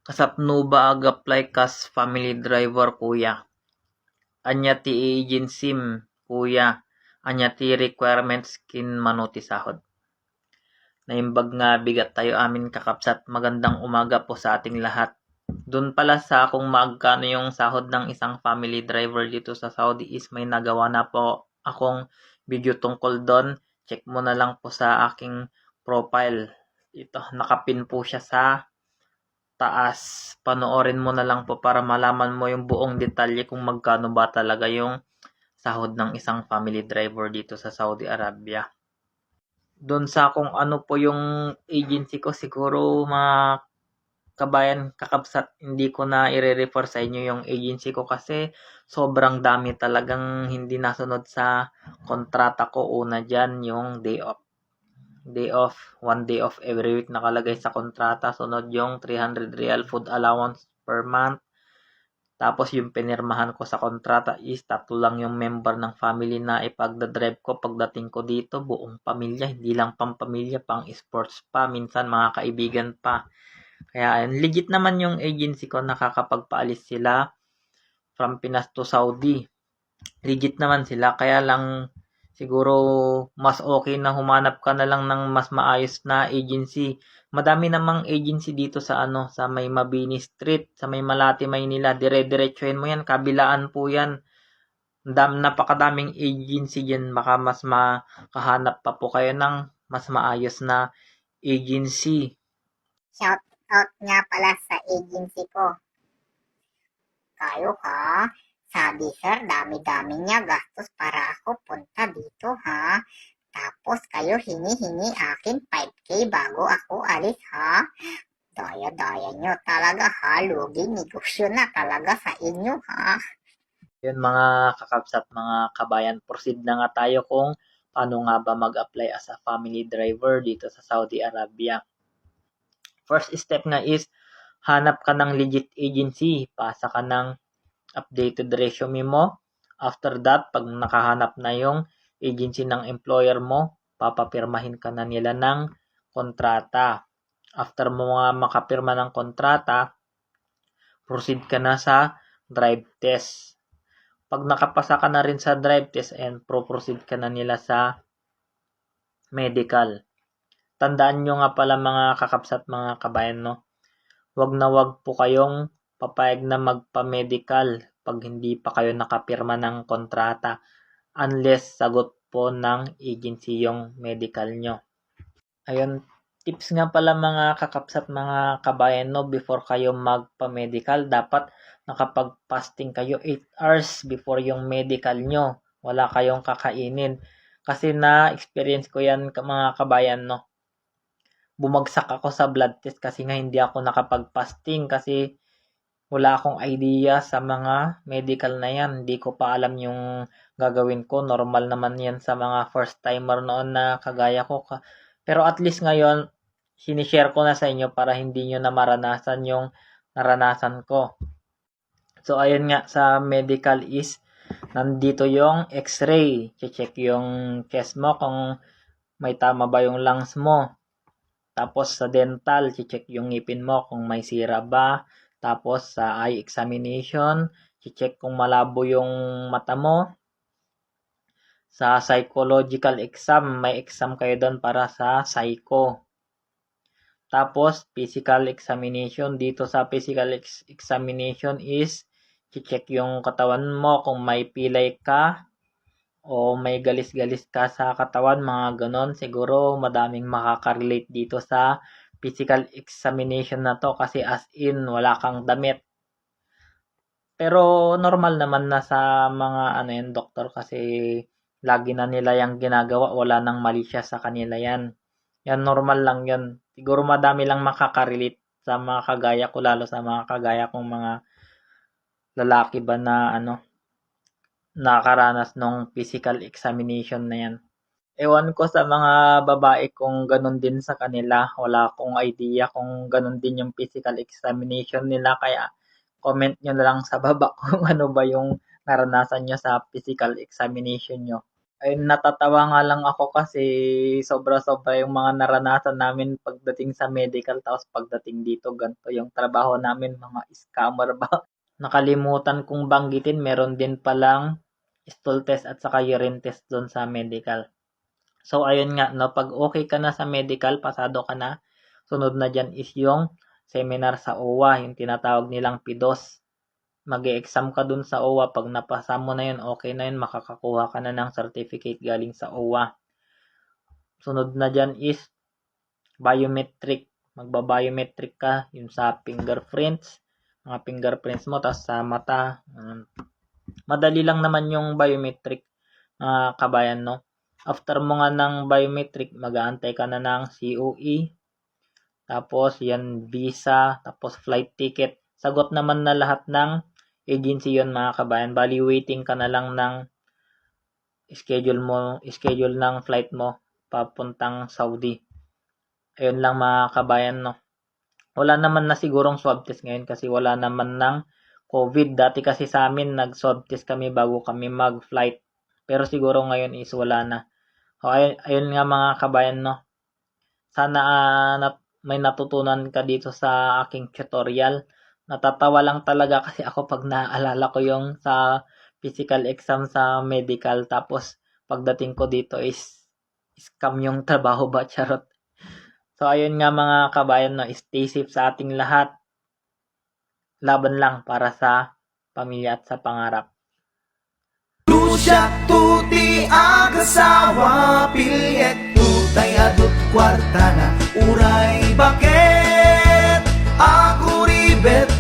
Kasapno ba ag-apply kas family driver kuya? Anya ti agency kuya? Anya ti requirements kin mano ti sahod? Naimbag nga bigat tayo amin kakapsat. Magandang umaga po sa ating lahat. Doon pala sa kung magkano yung sahod ng isang family driver dito sa Saudi is may nagawa na po akong video tungkol doon. Check mo na lang po sa aking profile. Ito, nakapin po siya sa taas. Panoorin mo na lang po para malaman mo yung buong detalye kung magkano ba talaga yung sahod ng isang family driver dito sa Saudi Arabia. Doon sa kung ano po yung agency ko, siguro mga kabayan, kakabsat, hindi ko na i-refer sa inyo yung agency ko kasi sobrang dami talagang hindi nasunod sa kontrata ko. Una dyan, yung day off. 1 day off every week nakalagay sa kontrata. Sunod yung 300 real food allowance per month. Tapos yung pinirmahan ko sa kontrata is 3 lang yung member ng family na ipagdadrive ko pagdating ko dito. Buong pamilya, hindi lang pang pamilya, pang sports pa, minsan mga kaibigan pa. Kaya ayun, legit naman yung agency ko, nakakapagpaalis sila from Pinas to Saudi. Legit naman sila, kaya lang siguro mas okay na humanap ka na lang ng mas maayos na agency. Madami namang agency dito sa sa may Mabini Street, sa may Malate, Maynila. Dire-diretsuhin mo yan, kabilaan po yan. Napakadaming agency dyan. Baka mas makahanap pa po kayo ng mas maayos na agency. Shout out nga pala sa agency ko. Kayo ha? Sabi sir, dami-dami niya gastos para ako punta dito ha. Tapos kayo hingi-hingi akin 5K bago ako alis ha. Daya-daya nyo talaga ha. Lugi negosyo na talaga sa inyo ha. Yun mga kakabsat, mga kabayan, proceed na nga tayo kung paano nga ba mag-apply as a family driver dito sa Saudi Arabia. First step nga is hanap ka ng legit agency, pasa ka ng updated resume mo. After that, pag nakahanap na yung agency ng employer mo, papapirmahin ka na nila ng kontrata. After mo nga makapirma ng kontrata, proceed ka na sa drive test. Pag nakapasa ka na rin sa drive test and proceed ka na nila sa medical. Tandaan nyo nga pala mga kakapsat, mga kabayan, no? Wag na wag po kayong papayag na magpa-medical pag hindi pa kayo nakapirma ng kontrata unless sagot po ng agency yung medical nyo. Ayun, tips nga pala mga kakapsat, mga kabayan, no, before kayo magpa-medical, dapat nakapag-fasting kayo 8 hours before yung medical nyo. Wala kayong kakainin. Kasi na-experience ko yan mga kabayan, no. Bumagsak ako sa blood test kasi nga hindi ako nakapag-fasting kasi wala akong idea sa mga medical na yan. Hindi ko pa alam yung gagawin ko. Normal naman yan sa mga first timer noon na kagaya ko. Pero at least ngayon, sinishare ko na sa inyo para hindi nyo na maranasan yung naranasan ko. So, ayun nga, sa medical is, nandito yung x-ray. Check yung chest mo kung may tama ba yung lungs mo. Tapos sa dental, check yung ngipin mo kung may sira ba. Tapos sa eye examination, check kung malabo yung mata mo. Sa psychological exam, may exam kayo doon para sa psycho. Tapos physical examination, dito sa physical examination is check yung katawan mo kung may pilay ka o may galis-galis ka sa katawan, mga ganon. Siguro madaming makaka-relate dito sa physical examination na to kasi as in wala kang damit. Pero normal naman na sa mga doktor kasi lagi na nila yung ginagawa, wala nang mali siya sa kanila yan. Yan normal lang yun. Siguro madami lang makaka-relate sa mga kagaya ko, lalo sa mga kagaya kong mga lalaki ba na nakaranas nung physical examination na yan. Ewan ko sa mga babae kung ganun din sa kanila. Wala akong idea kung ganun din yung physical examination nila. Kaya comment nyo na lang sa baba kung ano ba yung naranasan nyo sa physical examination nyo. Ay natatawa nga lang ako kasi sobra-sobra yung mga naranasan namin pagdating sa medical tapos pagdating dito ganito yung trabaho namin, mga scammer ba. Nakalimutan kong banggitin meron din palang stool test at saka urine test doon sa medical. So ayun nga 'no, 'pag okay ka na sa medical, pasado ka na, sunod na diyan is yung seminar sa OWA, yung tinatawag nilang PIDOS. Mag-e-exam ka dun sa OWA, 'pag napasa mo na yun, okay na yun, makakakuha ka na ng certificate galing sa OWA. Sunod na diyan is biometric. Magba-biometric ka, yung sa fingerprints, mga fingerprints mo, tas sa mata. Madali lang naman yung biometric, kabayan, no? After mo nga ng biometric, mag-aantay ka na ng COE, tapos yan visa, tapos flight ticket. Sagot naman na lahat ng agency yon mga kabayan. Bali waiting ka na lang ng schedule ng flight mo papuntang Saudi. Ayun lang mga kabayan, no. Wala naman na sigurong swab test ngayon kasi wala naman ng COVID. Dati kasi sa amin nag-swab test kami bago kami mag-flight. Pero siguro ngayon is wala na. O, ayun nga mga kabayan, no. Sana may natutunan ka dito sa aking tutorial. Natatawa lang talaga kasi ako pag naaalala ko yung sa physical exam sa medical tapos pagdating ko dito is scam yung trabaho ba, charot. So ayun nga mga kabayan, no, stay safe sa ating lahat. Laban lang para sa pamilya at sa pangarap. Lucia tuti agasawa pilyet tutay adot kwarta na uray bakit ako ribet